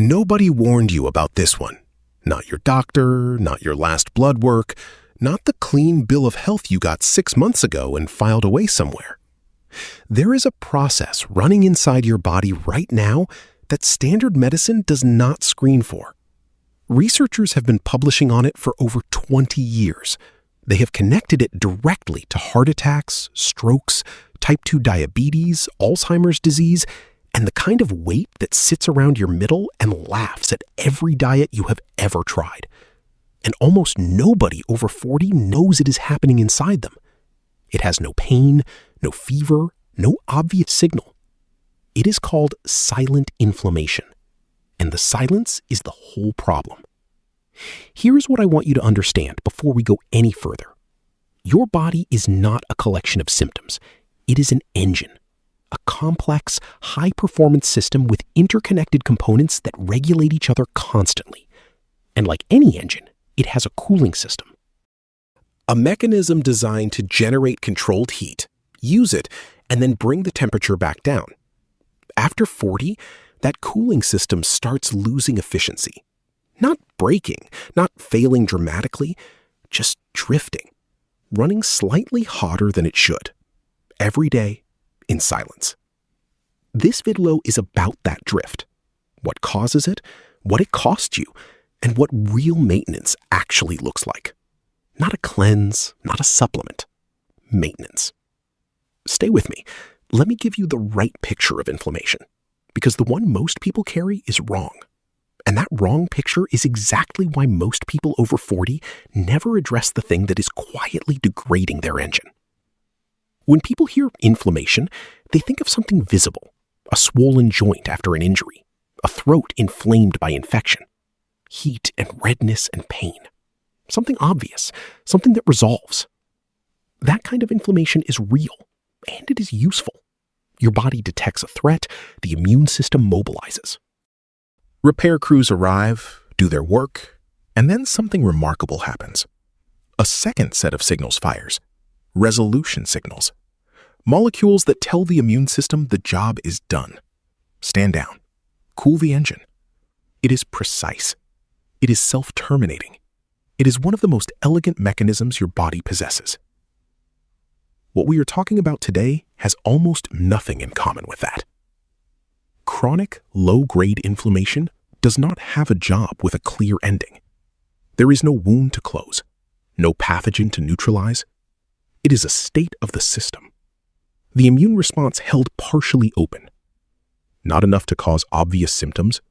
Nobody warned you about this one. Not your doctor, not your last blood work, not the clean bill of health you got 6 months ago and filed away somewhere. There is a process running inside your body right now that standard medicine does not screen for. Researchers have been publishing on it for over 20 years. They have connected it directly to heart attacks, strokes, type 2 diabetes, Alzheimer's disease, and the kind of weight that sits around your middle and laughs at every diet you have ever tried. And almost nobody over 40 knows it is happening inside them. It has no pain, no fever, no obvious signal. It is called silent inflammation, and the silence is the whole problem. Here's what I want you to understand before we go any further. Your body is not a collection of symptoms. It is an engine. A complex, high-performance system with interconnected components that regulate each other constantly. And like any engine, it has a cooling system. A mechanism designed to generate controlled heat, use it, and then bring the temperature back down. After 40, that cooling system starts losing efficiency. Not breaking, not failing dramatically, just drifting, running slightly hotter than it should. Every day, in silence. This video is about that drift. What causes it, what it costs you, and what real maintenance actually looks like. Not a cleanse, not a supplement. Maintenance. Stay with me. Let me give you the right picture of inflammation, because the one most people carry is wrong. And that wrong picture is exactly why most people over 40 never address the thing that is quietly degrading their engine. When people hear inflammation, they think of something visible, a swollen joint after an injury, a throat inflamed by infection, heat and redness and pain. Something obvious, something that resolves. That kind of inflammation is real, and it is useful. Your body detects a threat, the immune system mobilizes. Repair crews arrive, do their work, and then something remarkable happens. A second set of signals fires. Resolution signals. Molecules that tell the immune system the job is done. Stand down. Cool the engine. It is precise. It is self-terminating. It is one of the most elegant mechanisms your body possesses. What we are talking about today has almost nothing in common with that. Chronic, low-grade inflammation does not have a job with a clear ending. There is no wound to close, no pathogen to neutralize. It is a state of the system. The immune response held partially open. Not enough to cause obvious symptoms,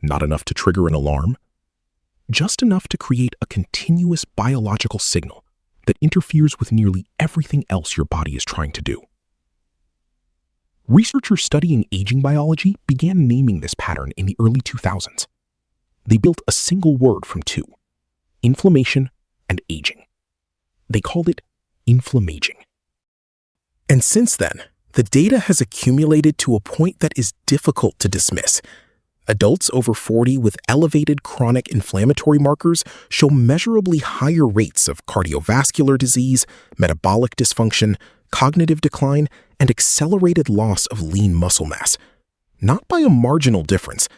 not enough to trigger an alarm, just enough to create a continuous biological signal that interferes with nearly everything else your body is trying to do. Researchers studying aging biology began naming this pattern in the early 2000s. They built a single word from two: inflammation and aging. They called it Inflammaging. And since then, the data has accumulated to a point that is difficult to dismiss. Adults over 40 with elevated chronic inflammatory markers show measurably higher rates of cardiovascular disease, metabolic dysfunction, cognitive decline, and accelerated loss of lean muscle mass. Not by a marginal difference,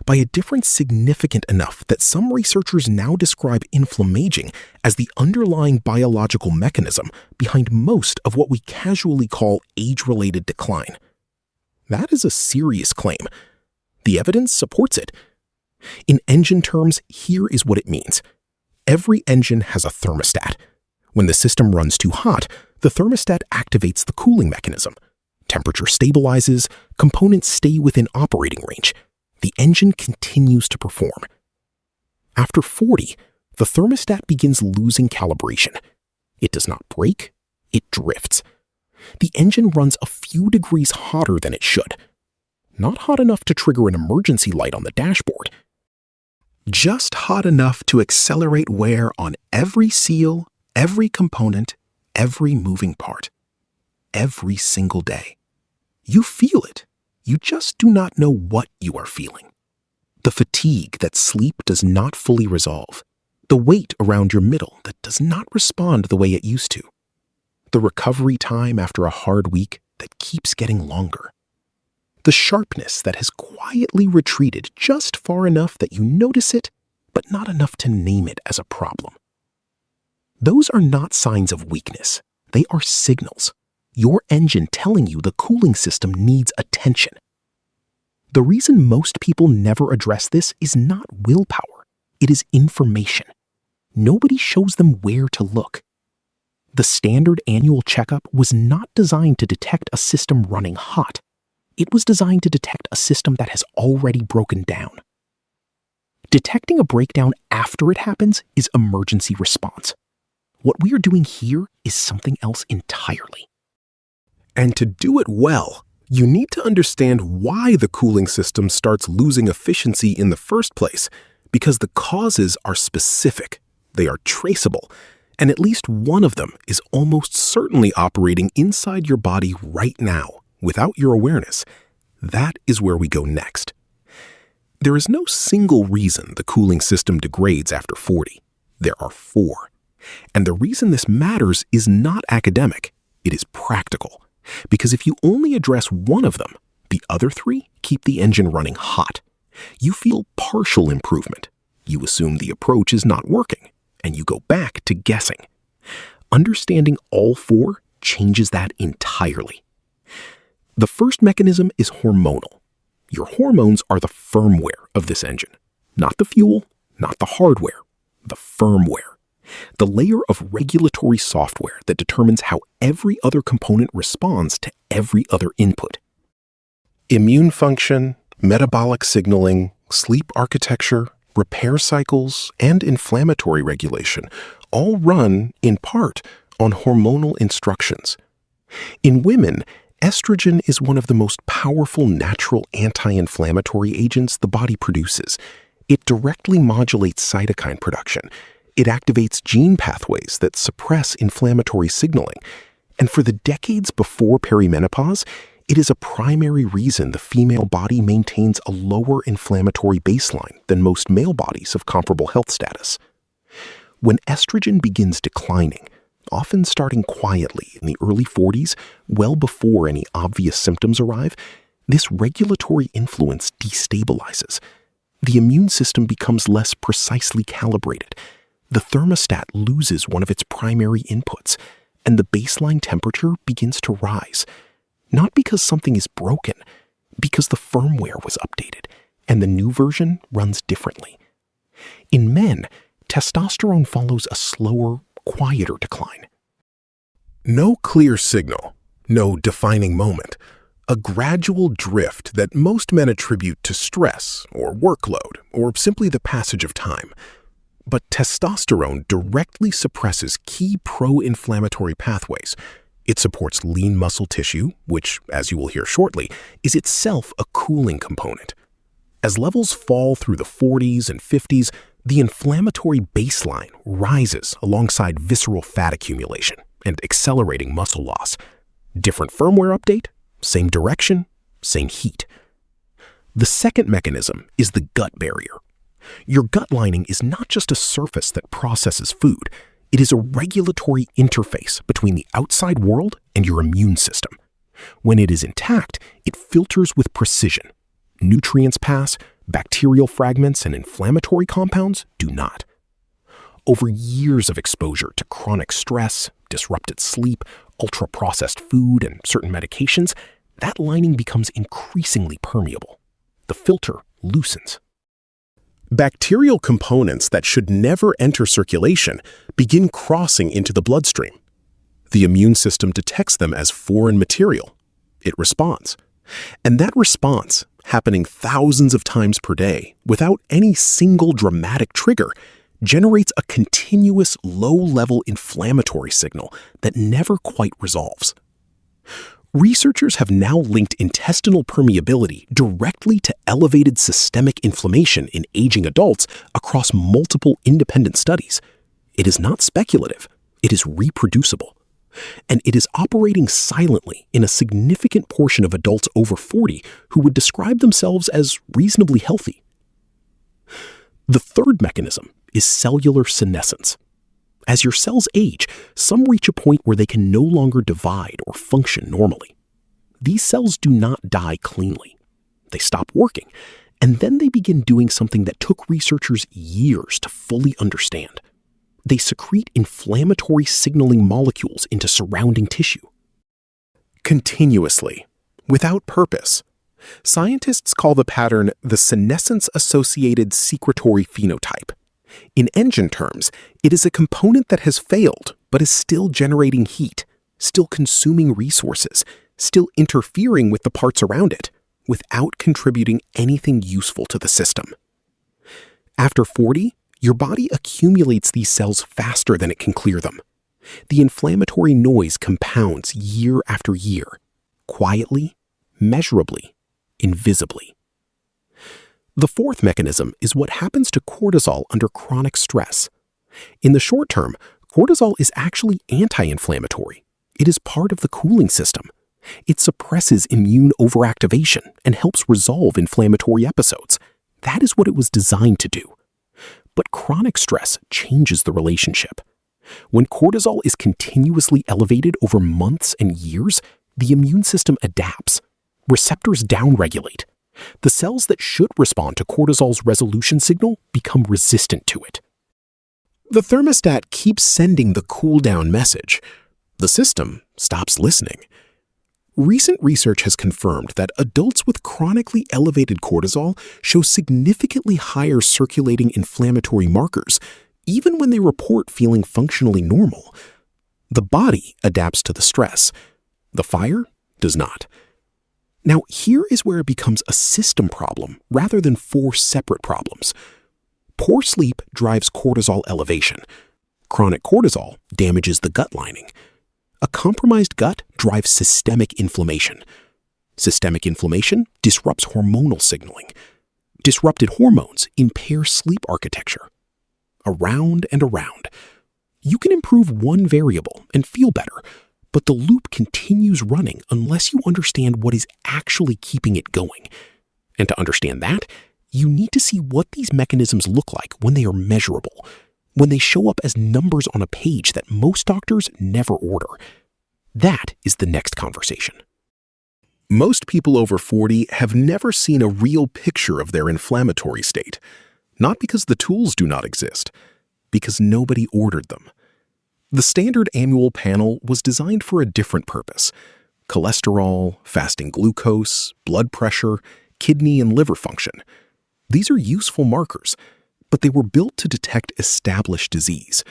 by a difference significant enough that some researchers now describe inflammaging as the underlying biological mechanism behind most of what we casually call age-related decline. That is a serious claim. The evidence supports it. In engine terms, here is what it means. Every engine has a thermostat. When the system runs too hot, the thermostat activates the cooling mechanism. Temperature stabilizes, components stay within operating range. The engine continues to perform. After 40, the thermostat begins losing calibration. It does not break, it drifts. The engine runs a few degrees hotter than it should. Not hot enough to trigger an emergency light on the dashboard. Just hot enough to accelerate wear on every seal, every component, every moving part. Every single day. You feel it. You just do not know what you are feeling. The fatigue that sleep does not fully resolve. The weight around your middle that does not respond the way it used to. The recovery time after a hard week that keeps getting longer. The sharpness that has quietly retreated just far enough that you notice it, but not enough to name it as a problem. Those are not signs of weakness. They are signals. Your engine telling you the cooling system needs attention. The reason most people never address this is not willpower. It is information. Nobody shows them where to look. The standard annual checkup was not designed to detect a system running hot. It was designed to detect a system that has already broken down. Detecting a breakdown after it happens is emergency response. What we are doing here is something else entirely. And to do it well, you need to understand why the cooling system starts losing efficiency in the first place, because the causes are specific, they are traceable, and at least one of them is almost certainly operating inside your body right now, without your awareness. That is where we go next. There is no single reason the cooling system degrades after 40. There are 4. And the reason this matters is not academic, it is practical. Because if you only address one of them, the other 3 keep the engine running hot. You feel partial improvement. You assume the approach is not working, and you go back to guessing. Understanding all 4 changes that entirely. The first mechanism is hormonal. Your hormones are the firmware of this engine. Not the fuel, not the hardware, the firmware. The layer of regulatory software that determines how every other component responds to every other input. Immune function, metabolic signaling, sleep architecture, repair cycles, and inflammatory regulation all run, in part, on hormonal instructions. In women, estrogen is one of the most powerful natural anti-inflammatory agents the body produces. It directly modulates cytokine production. It activates gene pathways that suppress inflammatory signaling. And for the decades before perimenopause, it is a primary reason the female body maintains a lower inflammatory baseline than most male bodies of comparable health status. When estrogen begins declining, often starting quietly in the early 40s, well before any obvious symptoms arrive, this regulatory influence destabilizes. The immune system becomes less precisely calibrated. The thermostat loses one of its primary inputs, and the baseline temperature begins to rise. Not because something is broken, because the firmware was updated, and the new version runs differently. In men, testosterone follows a slower, quieter decline. No clear signal, no defining moment, a gradual drift that most men attribute to stress or workload or simply the passage of time. But testosterone directly suppresses key pro-inflammatory pathways. It supports lean muscle tissue, which, as you will hear shortly, is itself a cooling component. As levels fall through the 40s and 50s, the inflammatory baseline rises alongside visceral fat accumulation and accelerating muscle loss. Different firmware update, same direction, same heat. The second mechanism is the gut barrier. Your gut lining is not just a surface that processes food. It is a regulatory interface between the outside world and your immune system. When it is intact, it filters with precision. Nutrients pass, bacterial fragments and inflammatory compounds do not. Over years of exposure to chronic stress, disrupted sleep, ultra-processed food, and certain medications, that lining becomes increasingly permeable. The filter loosens. Bacterial components that should never enter circulation begin crossing into the bloodstream. The immune system detects them as foreign material. It responds. And that response, happening thousands of times per day without any single dramatic trigger, generates a continuous low-level inflammatory signal that never quite resolves. Researchers have now linked intestinal permeability directly to elevated systemic inflammation in aging adults across multiple independent studies. It is not speculative, it is reproducible. And it is operating silently in a significant portion of adults over 40 who would describe themselves as reasonably healthy. The third mechanism is cellular senescence. As your cells age, some reach a point where they can no longer divide or function normally. These cells do not die cleanly. they stop working, and then they begin doing something that took researchers years to fully understand. They secrete inflammatory signaling molecules into surrounding tissue. Continuously, without purpose. Scientists call the pattern the senescence-associated secretory phenotype. In engine terms, it is a component that has failed but is still generating heat, still consuming resources, still interfering with the parts around it, without contributing anything useful to the system. After 40, your body accumulates these cells faster than it can clear them. The inflammatory noise compounds year after year, quietly, measurably, invisibly. The fourth mechanism is what happens to cortisol under chronic stress. In the short term, cortisol is actually anti-inflammatory. It is part of the cooling system. It suppresses immune overactivation and helps resolve inflammatory episodes. That is what it was designed to do. But chronic stress changes the relationship. When cortisol is continuously elevated over months and years, the immune system adapts. Receptors downregulate. The cells that should respond to cortisol's resolution signal become resistant to it. The thermostat keeps sending the cool down message. The system stops listening. Recent research has confirmed that adults with chronically elevated cortisol show significantly higher circulating inflammatory markers, even when they report feeling functionally normal. The body adapts to the stress. The fire does not. Now, here is where it becomes a system problem rather than four separate problems. Poor sleep drives cortisol elevation. Chronic cortisol damages the gut lining. A compromised gut drives systemic inflammation. Systemic inflammation disrupts hormonal signaling. Disrupted hormones impair sleep architecture. Around and around. You can improve one variable and feel better, but the loop continues running unless you understand what is actually keeping it going. And to understand that, you need to see what these mechanisms look like when they are measurable, when they show up as numbers on a page that most doctors never order. That is the next conversation. Most people over 40 have never seen a real picture of their inflammatory state, not because the tools do not exist, because nobody ordered them. The standard annual panel was designed for a different purpose: cholesterol, fasting glucose, blood pressure, kidney and liver function. These are useful markers, but they were built to detect established disease,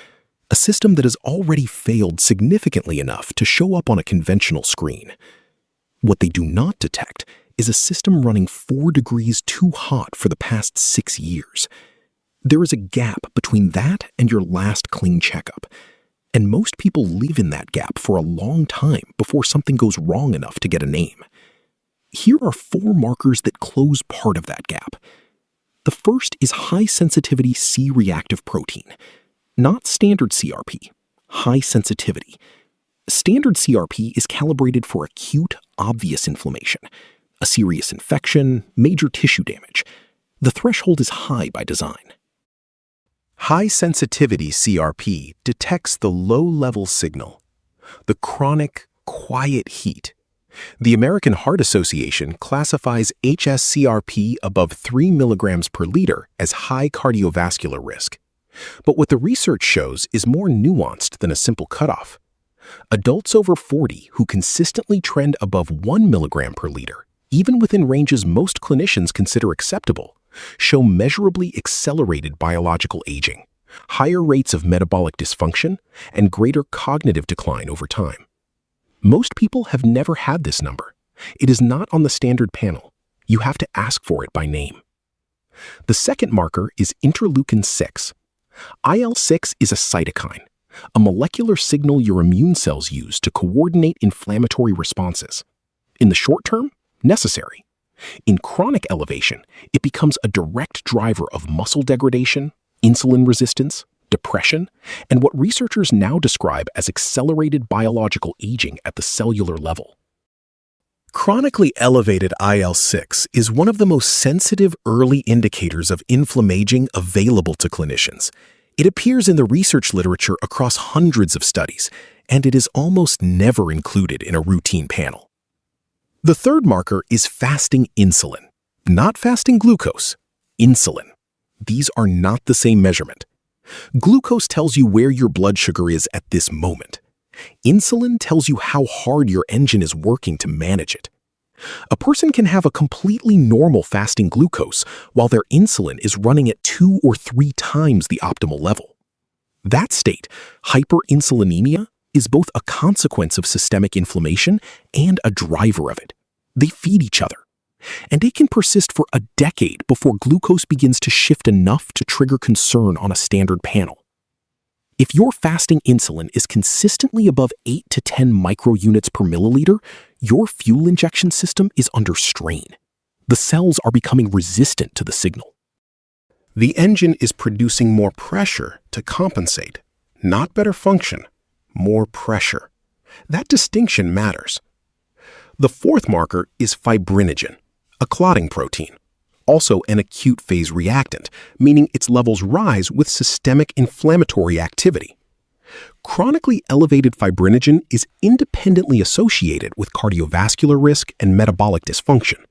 a system that has already failed significantly enough to show up on a conventional screen. What they do not detect is a system running 4 degrees too hot for the past 6 years. There is a gap between that and your last clean checkup, and most people live in that gap for a long time before something goes wrong enough to get a name. Here are 4 markers that close part of that gap. The first is high-sensitivity C-reactive protein, not standard CRP, high sensitivity. Standard CRP is calibrated for acute, obvious inflammation, a serious infection, major tissue damage. The threshold is high by design. High-sensitivity CRP detects the low-level signal, the chronic, quiet heat. The American Heart Association classifies HSCRP above 3 milligrams per liter as high cardiovascular risk. But what the research shows is more nuanced than a simple cutoff. Adults over 40 who consistently trend above 1 milligram per liter, even within ranges most clinicians consider acceptable, show measurably accelerated biological aging, higher rates of metabolic dysfunction, and greater cognitive decline over time. Most people have never had this number. It is not on the standard panel. You have to ask for it by name. The second marker is interleukin-6. IL-6 is a cytokine, a molecular signal your immune cells use to coordinate inflammatory responses. In the short term, necessary. In chronic elevation, it becomes a direct driver of muscle degradation, insulin resistance, depression, and what researchers now describe as accelerated biological aging at the cellular level. Chronically elevated IL-6 is one of the most sensitive early indicators of inflammaging available to clinicians. It appears in the research literature across hundreds of studies, and it is almost never included in a routine panel. The third marker is fasting insulin, Not fasting glucose, insulin. These are not the same measurement. Glucose tells you where your blood sugar is at this moment. Insulin tells you how hard your engine is working to manage it. A person can have a completely normal fasting glucose while their insulin is running at 2 or 3 times the optimal level. That state, hyperinsulinemia, is both a consequence of systemic inflammation and a driver of it. They feed each other. And it can persist for a decade before glucose begins to shift enough to trigger concern on a standard panel. If your fasting insulin is consistently above 8 to 10 microunits per milliliter, your fuel injection system is under strain. The cells are becoming resistant to the signal. The engine is producing more pressure to compensate, not better function, more pressure. That distinction matters. The fourth marker is fibrinogen, a clotting protein, also an acute phase reactant, meaning its levels rise with systemic inflammatory activity. Chronically elevated fibrinogen is independently associated with cardiovascular risk and metabolic dysfunction.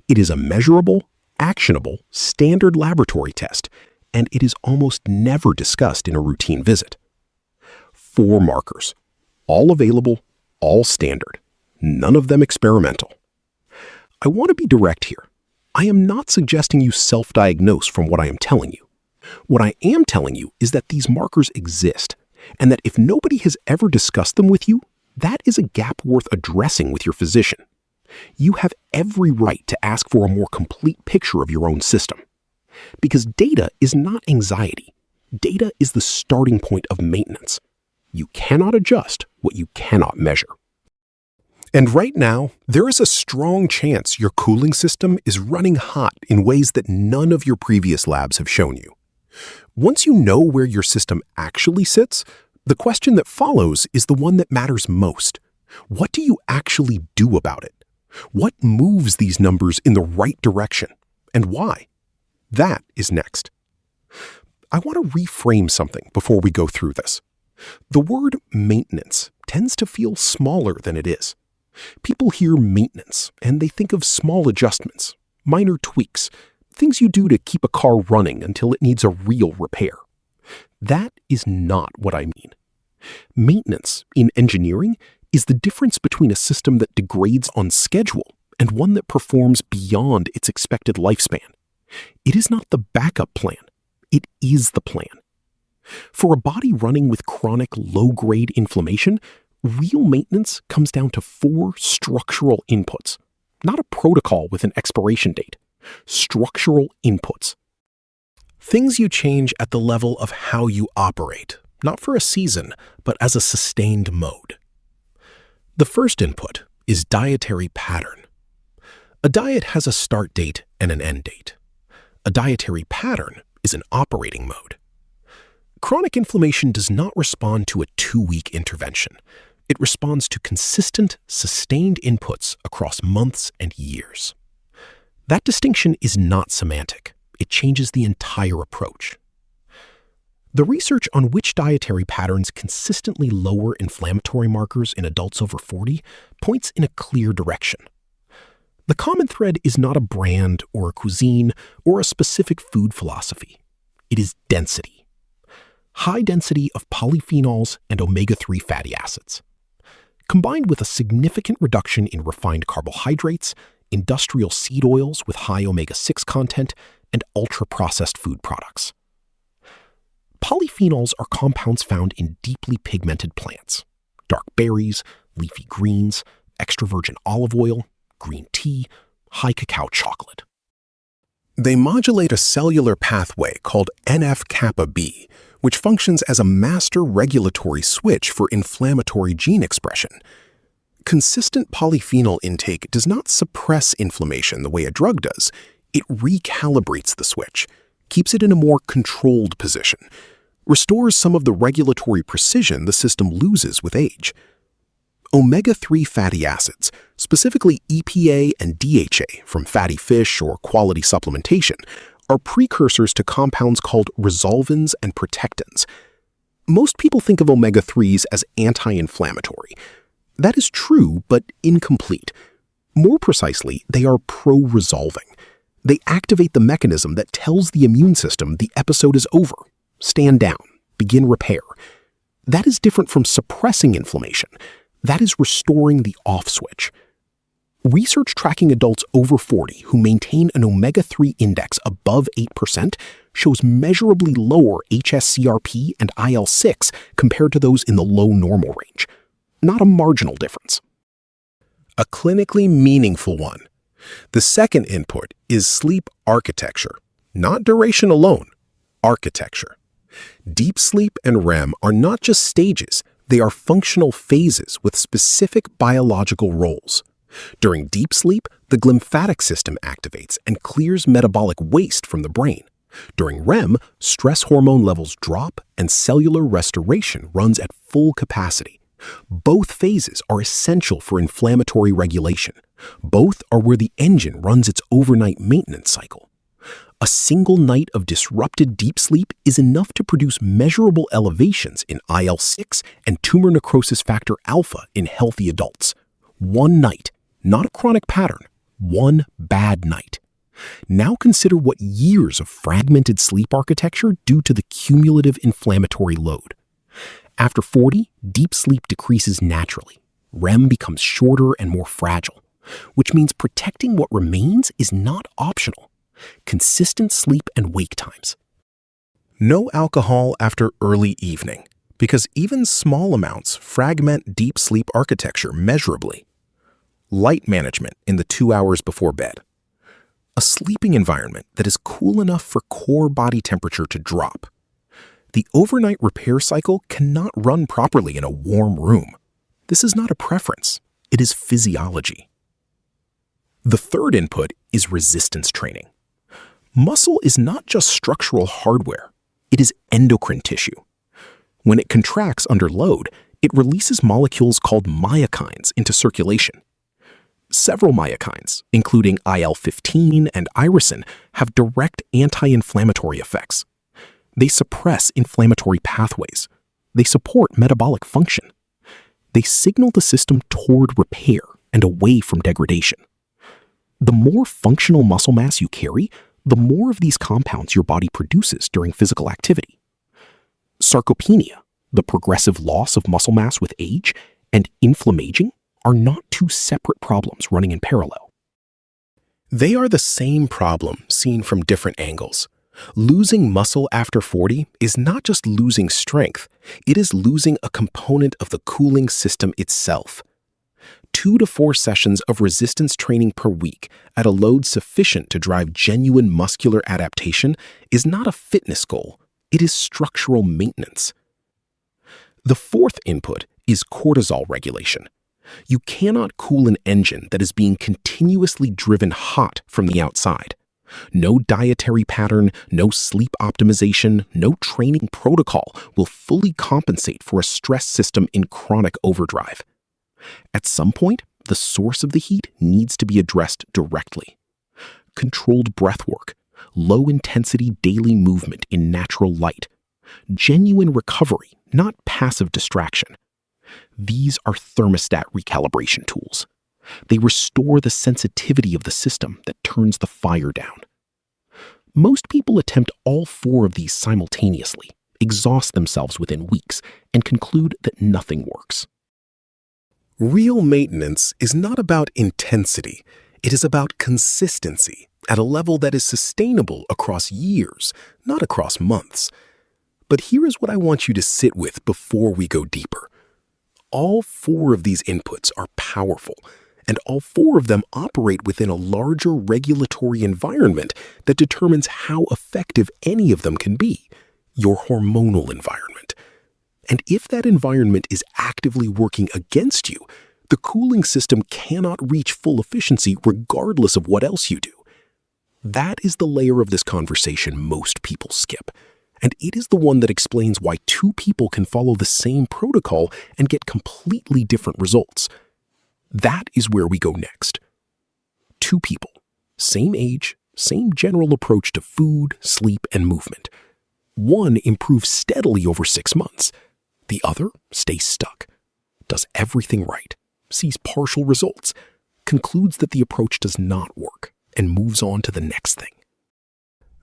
It is a measurable, actionable, standard laboratory test, and it is almost never discussed in a routine visit. 4 markers, all available, all standard, none of them experimental. I want to be direct here. I am not suggesting you self-diagnose from what I am telling you. What I am telling you is that these markers exist, and that if nobody has ever discussed them with you, that is a gap worth addressing with your physician. You have every right to ask for a more complete picture of your own system. Because data is not anxiety. Data is the starting point of maintenance. You cannot adjust what you cannot measure. And right now, there is a strong chance your cooling system is running hot in ways that none of your previous labs have shown you. Once you know where your system actually sits, the question that follows is the one that matters most. What do you actually do about it? What moves these numbers in the right direction, and why? That is next. I want to reframe something before we go through this. The word maintenance tends to feel smaller than it is. People hear maintenance and they think of small adjustments, minor tweaks, things you do to keep a car running until it needs a real repair. That is not what I mean. Maintenance in engineering is the difference between a system that degrades on schedule and one that performs beyond its expected lifespan. It is not the backup plan. It is the plan. For a body running with chronic low-grade inflammation, real maintenance comes down to 4 structural inputs, not a protocol with an expiration date. Structural inputs. Things you change at the level of how you operate, not for a season, but as a sustained mode. The first input is dietary pattern. A diet has a start date and an end date. A dietary pattern is an operating mode. Chronic inflammation does not respond to a 2-week intervention. It responds to consistent, sustained inputs across months and years. That distinction is not semantic. It changes the entire approach. The research on which dietary patterns consistently lower inflammatory markers in adults over 40 points in a clear direction. The common thread is not a brand or a cuisine or a specific food philosophy. It is density. High density of polyphenols and omega-3 fatty acids, combined with a significant reduction in refined carbohydrates, industrial seed oils with high omega-6 content, and ultra-processed food products. Polyphenols are compounds found in deeply pigmented plants, dark berries, leafy greens, extra virgin olive oil, green tea, high cacao chocolate. They modulate a cellular pathway called NF-kappa B, which functions as a master regulatory switch for inflammatory gene expression. Consistent polyphenol intake does not suppress inflammation the way a drug does. It recalibrates the switch, keeps it in a more controlled position, restores some of the regulatory precision the system loses with age. Omega-3 fatty acids, specifically EPA and DHA from fatty fish or quality supplementation, are precursors to compounds called resolvins and protectins. Most people think of omega-3s as anti-inflammatory. That is true, but incomplete. More precisely, they are pro-resolving. They activate the mechanism that tells the immune system the episode is over. Stand down. Begin repair. That is different from suppressing inflammation. That is restoring the off switch. Research tracking adults over 40 who maintain an omega-3 index above 8% shows measurably lower hsCRP and IL-6 compared to those in the low normal range. Not a marginal difference. A clinically meaningful one. The second input is sleep architecture, not duration alone, architecture. Deep sleep and REM are not just stages, they are functional phases with specific biological roles. During deep sleep, the glymphatic system activates and clears metabolic waste from the brain. During REM, stress hormone levels drop and cellular restoration runs at full capacity. Both phases are essential for inflammatory regulation. Both are where the engine runs its overnight maintenance cycle. A single night of disrupted deep sleep is enough to produce measurable elevations in IL-6 and tumor necrosis factor alpha in healthy adults. One night, not a chronic pattern, one bad night. Now consider what years of fragmented sleep architecture do to the cumulative inflammatory load. After 40, deep sleep decreases naturally. REM becomes shorter and more fragile, which means protecting what remains is not optional. Consistent sleep and wake times. No alcohol after early evening, because even small amounts fragment deep sleep architecture measurably. Light management in the 2 hours before bed. A sleeping environment that is cool enough for core body temperature to drop. The overnight repair cycle cannot run properly in a warm room. This is not a preference, it is physiology. The third input is resistance training. Muscle is not just structural hardware, it is endocrine tissue. When it contracts under load, it releases molecules called myokines into circulation. Several myokines, including IL-15 and irisin, have direct anti-inflammatory effects. They suppress inflammatory pathways. They support metabolic function. They signal the system toward repair and away from degradation. The more functional muscle mass you carry, the more of these compounds your body produces during physical activity. Sarcopenia, the progressive loss of muscle mass with age, and inflammaging are not two separate problems running in parallel. They are the same problem seen from different angles. Losing muscle after 40 is not just losing strength, it is losing a component of the cooling system itself. 2 to 4 sessions of resistance training per week at a load sufficient to drive genuine muscular adaptation is not a fitness goal, it is structural maintenance. The fourth input is cortisol regulation. You cannot cool an engine that is being continuously driven hot from the outside. No dietary pattern, no sleep optimization, no training protocol will fully compensate for a stress system in chronic overdrive. At some point, the source of the heat needs to be addressed directly. Controlled breath work, low-intensity daily movement in natural light, genuine recovery, not passive distraction. These are thermostat recalibration tools. They restore the sensitivity of the system that turns the fire down. Most people attempt all 4 of these simultaneously, exhaust themselves within weeks, and conclude that nothing works. Real maintenance is not about intensity, it is about consistency at a level that is sustainable across years, not across months. But here is what I want you to sit with before we go deeper. All 4 of these inputs are powerful, and all 4 of them operate within a larger regulatory environment that determines how effective any of them can be, your hormonal environment. And if that environment is actively working against you, the cooling system cannot reach full efficiency regardless of what else you do. That is the layer of this conversation most people skip. And it is the one that explains why 2 people can follow the same protocol and get completely different results. That is where we go next. 2 people, same age, same general approach to food, sleep, and movement. One improves steadily over 6 months. The other stays stuck, does everything right, sees partial results, concludes that the approach does not work, and moves on to the next thing.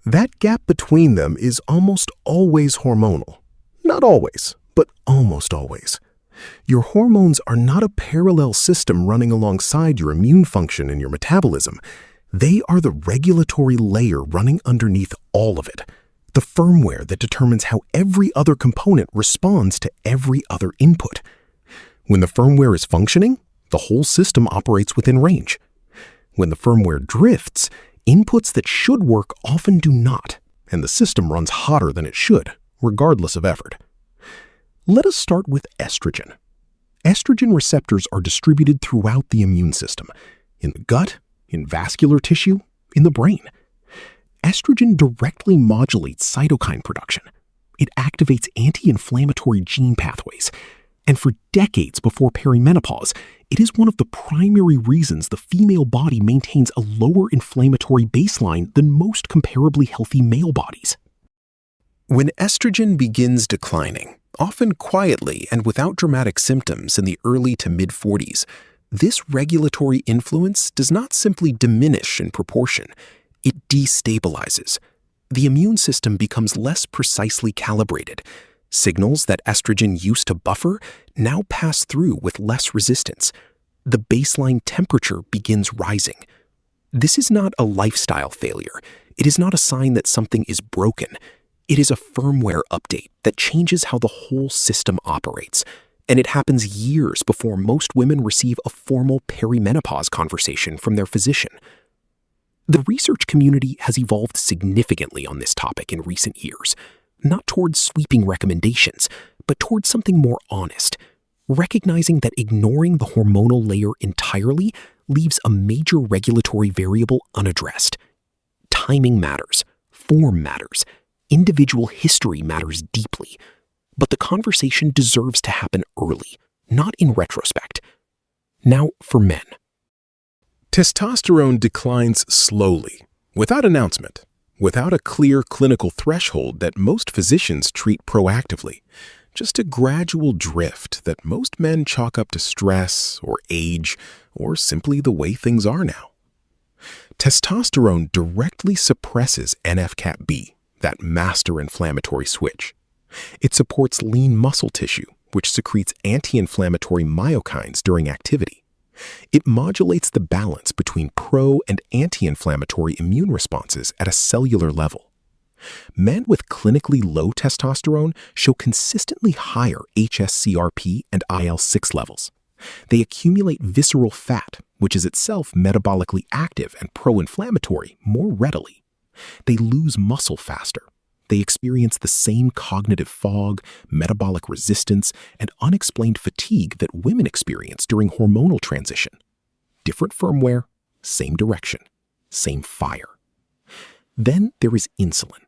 That gap between them is almost always hormonal. Not always, but almost always. Your hormones are not a parallel system running alongside your immune function and your metabolism. They are the regulatory layer running underneath all of it, the firmware that determines how every other component responds to every other input. When the firmware is functioning, the whole system operates within range. When the firmware drifts, inputs that should work often do not, and the system runs hotter than it should, regardless of effort. Let us start with estrogen. Estrogen receptors are distributed throughout the immune system, in the gut, in vascular tissue, in the brain. Estrogen directly modulates cytokine production. It activates anti-inflammatory gene pathways. And for decades before perimenopause, it is one of the primary reasons the female body maintains a lower inflammatory baseline than most comparably healthy male bodies. When estrogen begins declining, often quietly and without dramatic symptoms in the early to mid-40s, this regulatory influence does not simply diminish in proportion, it destabilizes. The immune system becomes less precisely calibrated. Signals that estrogen used to buffer now pass through with less resistance. The baseline temperature begins rising. This is not a lifestyle failure. It is not a sign that something is broken. It is a firmware update that changes how the whole system operates. And it happens years before most women receive a formal perimenopause conversation from their physician. The research community has evolved significantly on this topic in recent years, not towards sweeping recommendations, but towards something more honest, recognizing that ignoring the hormonal layer entirely leaves a major regulatory variable unaddressed. Timing matters, form matters, individual history matters deeply, but the conversation deserves to happen early, not in retrospect. Now for men. Testosterone declines slowly, without announcement, without a clear clinical threshold that most physicians treat proactively. Just a gradual drift that most men chalk up to stress or age or simply the way things are now. Testosterone directly suppresses NF-κB, that master inflammatory switch. It supports lean muscle tissue, which secretes anti-inflammatory myokines during activity. It modulates the balance between pro- and anti-inflammatory immune responses at a cellular level. Men with clinically low testosterone show consistently higher hsCRP and IL-6 levels. They accumulate visceral fat, which is itself metabolically active and pro-inflammatory, more readily. They lose muscle faster. They experience the same cognitive fog, metabolic resistance, and unexplained fatigue that women experience during hormonal transition. Different firmware, same direction, same fire. Then there is insulin.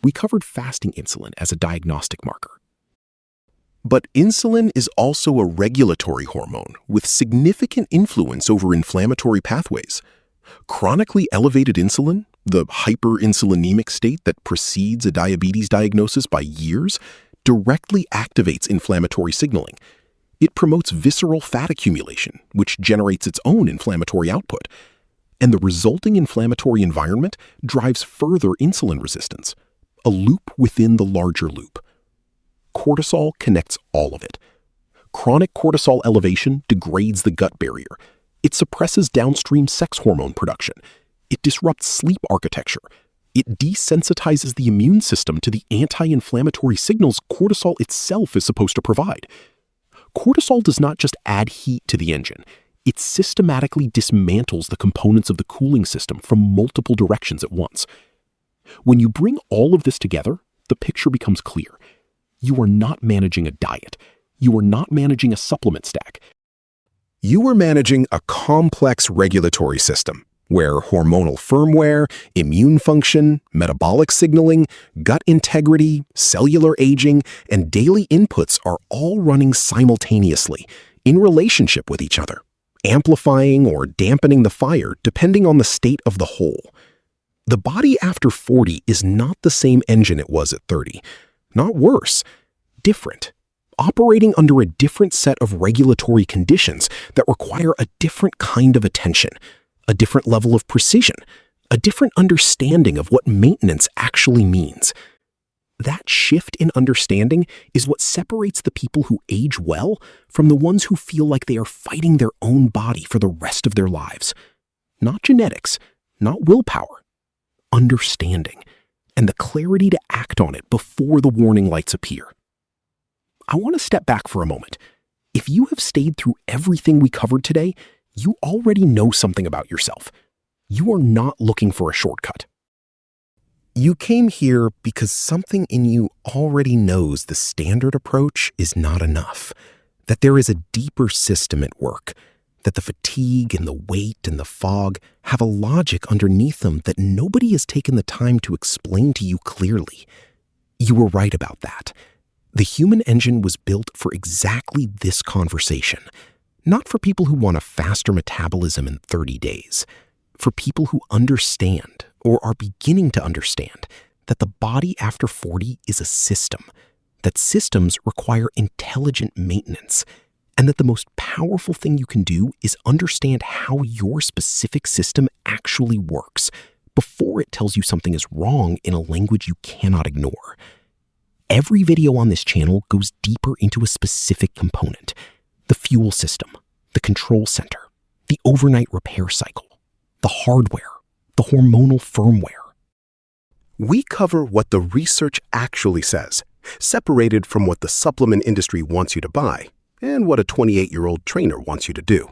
We covered fasting insulin as a diagnostic marker. But insulin is also a regulatory hormone with significant influence over inflammatory pathways. Chronically elevated insulin, the hyperinsulinemic state that precedes a diabetes diagnosis by years, directly activates inflammatory signaling. It promotes visceral fat accumulation, which generates its own inflammatory output. And the resulting inflammatory environment drives further insulin resistance, a loop within the larger loop. Cortisol connects all of it. Chronic cortisol elevation degrades the gut barrier. It suppresses downstream sex hormone production. It disrupts sleep architecture. It desensitizes the immune system to the anti-inflammatory signals cortisol itself is supposed to provide. Cortisol does not just add heat to the engine. It systematically dismantles the components of the cooling system from multiple directions at once. When you bring all of this together, the picture becomes clear. You are not managing a diet. You are not managing a supplement stack. You are managing a complex regulatory system where hormonal firmware, immune function, metabolic signaling, gut integrity, cellular aging, and daily inputs are all running simultaneously in relationship with each other, amplifying or dampening the fire depending on the state of the whole. The body after 40 is not the same engine it was at 30. Not worse, different. Operating under a different set of regulatory conditions that require a different kind of attention, a different level of precision, a different understanding of what maintenance actually means. That shift in understanding is what separates the people who age well from the ones who feel like they are fighting their own body for the rest of their lives. Not genetics, not willpower, understanding, and the clarity to act on it before the warning lights appear. I want to step back for a moment. If you have stayed through everything we covered today, you already know something about yourself. You are not looking for a shortcut. You came here because something in you already knows the standard approach is not enough, that there is a deeper system at work, that the fatigue and the weight and the fog have a logic underneath them that nobody has taken the time to explain to you clearly. You were right about that. The human engine was built for exactly this conversation, not for people who want a faster metabolism in 30 days, for people who understand or are beginning to understand that the body after 40 is a system, that systems require intelligent maintenance, and that the most powerful thing you can do is understand how your specific system actually works before it tells you something is wrong in a language you cannot ignore. Every video on this channel goes deeper into a specific component: the fuel system, the control center, the overnight repair cycle, the hardware, the hormonal firmware. We cover what the research actually says, separated from what the supplement industry wants you to buy and what a 28-year-old trainer wants you to do.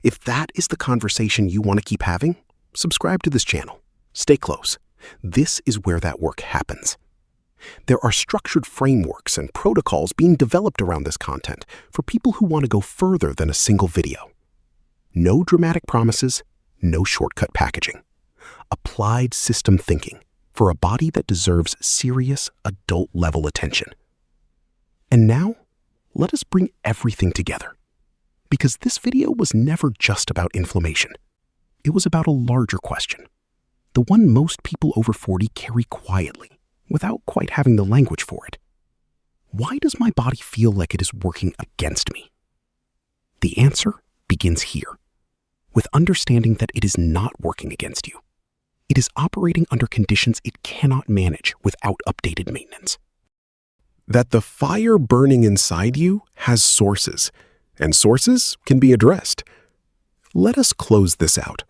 If that is the conversation you want to keep having, subscribe to this channel. Stay close. This is where that work happens. There are structured frameworks and protocols being developed around this content for people who want to go further than a single video. No dramatic promises, no shortcut packaging. Applied system thinking for a body that deserves serious adult-level attention. And now, let us bring everything together. Because this video was never just about inflammation. It was about a larger question, the one most people over 40 carry quietly, without quite having the language for it. Why does my body feel like it is working against me? The answer begins here, with understanding that it is not working against you. It is operating under conditions it cannot manage without updated maintenance. That the fire burning inside you has sources, and sources can be addressed. Let us close this out.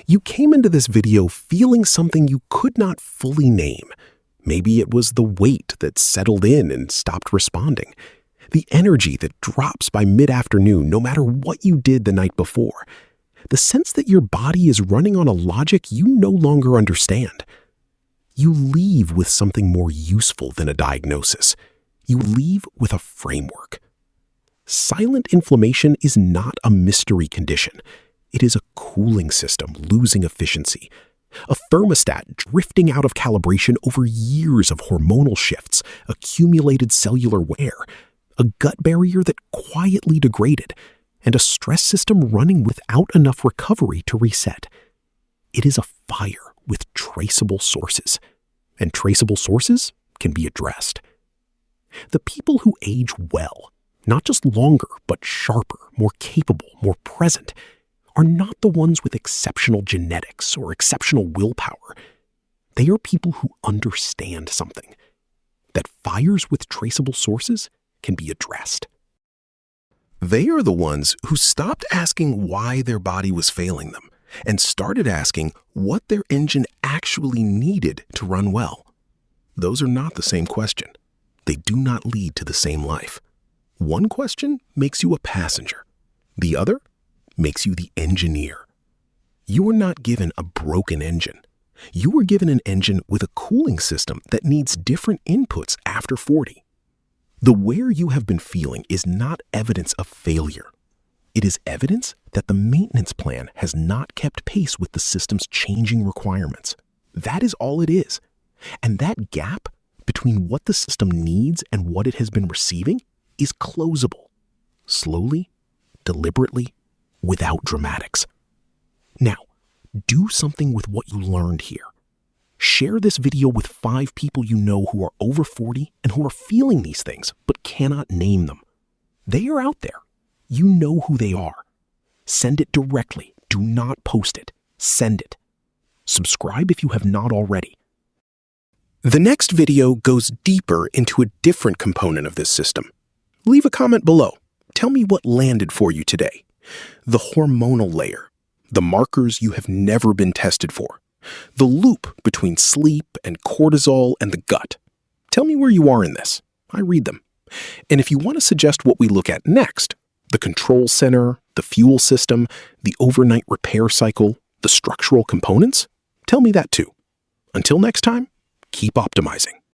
You came into this video feeling something you could not fully name. Maybe it was the weight that settled in and stopped responding, the energy that drops by mid-afternoon no matter what you did the night before, the sense that your body is running on a logic you no longer understand. You leave with something more useful than a diagnosis. You leave with a framework. Silent inflammation is not a mystery condition. It is a cooling system losing efficiency, a thermostat drifting out of calibration over years of hormonal shifts, accumulated cellular wear, a gut barrier that quietly degraded, and a stress system running without enough recovery to reset. It is a fire with traceable sources, and traceable sources can be addressed. The people who age well, not just longer, but sharper, more capable, more present, are not the ones with exceptional genetics or exceptional willpower. They are people who understand something, that fires with traceable sources can be addressed. They are the ones who stopped asking why their body was failing them and started asking what their engine actually needed to run well. Those are not the same question. They do not lead to the same life. One question makes you a passenger. The other makes you the engineer. You were not given a broken engine. You were given an engine with a cooling system that needs different inputs after 40. The wear you have been feeling is not evidence of failure. It is evidence that the maintenance plan has not kept pace with the system's changing requirements. That is all it is. And that gap between what the system needs and what it has been receiving is closable. Slowly, deliberately, without dramatics. Now, do something with what you learned here. Share this video with 5 people you know who are over 40 and who are feeling these things but cannot name them. They are out there. You know who they are. Send it directly. Do not post it. Send it. Subscribe if you have not already. The next video goes deeper into a different component of this system. Leave a comment below. Tell me what landed for you today. The hormonal layer, the markers you have never been tested for, the loop between sleep and cortisol and the gut. Tell me where you are in this. I read them. And if you want to suggest what we look at next, the control center, the fuel system, the overnight repair cycle, the structural components, tell me that too. Until next time, keep optimizing.